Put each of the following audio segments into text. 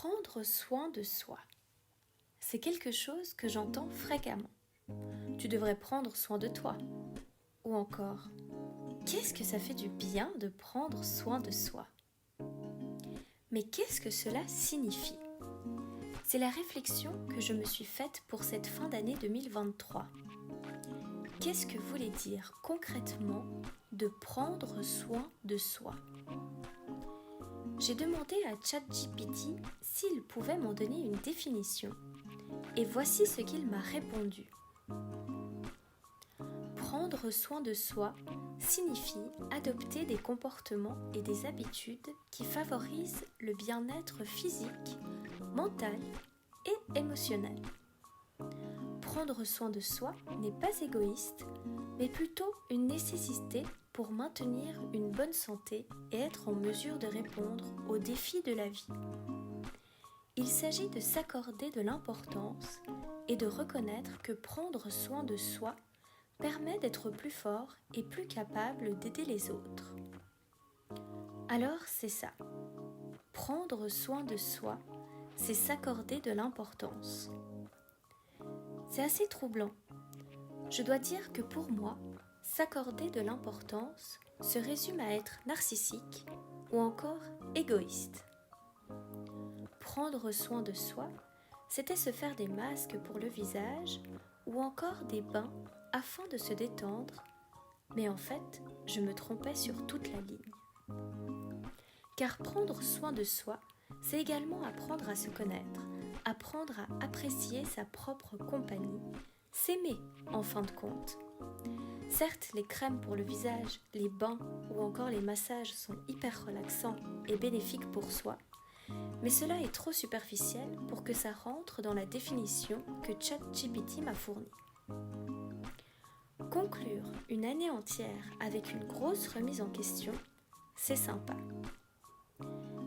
Prendre soin de soi. C'est quelque chose que j'entends fréquemment. Tu devrais prendre soin de toi. Ou encore, qu'est-ce que ça fait du bien de prendre soin de soi? Mais qu'est-ce que cela signifie? C'est la réflexion que je me suis faite pour cette fin d'année 2023. Qu'est-ce que voulait dire concrètement de prendre soin de soi? J'ai demandé à ChatGPT s'il pouvait m'en donner une définition. Et voici ce qu'il m'a répondu. Prendre soin de soi signifie adopter des comportements et des habitudes qui favorisent le bien-être physique, mental et émotionnel. Prendre soin de soi n'est pas égoïste, mais plutôt une nécessité pour maintenir une bonne santé et être en mesure de répondre aux défis de la vie. Il s'agit de s'accorder de l'importance et de reconnaître que prendre soin de soi permet d'être plus fort et plus capable d'aider les autres. Alors c'est ça. Prendre soin de soi, c'est s'accorder de l'importance. C'est assez troublant. Je dois dire que pour moi, s'accorder de l'importance se résume à être narcissique ou encore égoïste. Prendre soin de soi, c'était se faire des masques pour le visage ou encore des bains afin de se détendre, mais en fait, je me trompais sur toute la ligne. Car prendre soin de soi, c'est également apprendre à se connaître, apprendre à apprécier sa propre compagnie, s'aimer en fin de compte. Certes, les crèmes pour le visage, les bains ou encore les massages sont hyper relaxants et bénéfiques pour soi, mais cela est trop superficiel pour que ça rentre dans la définition que ChatGPT m'a fournie. Conclure une année entière avec une grosse remise en question, c'est sympa.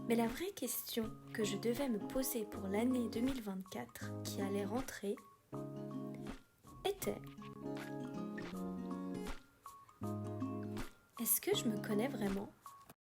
Mais la vraie question que je devais me poser pour l'année 2024 qui allait rentrer était: est-ce que je me connais vraiment ?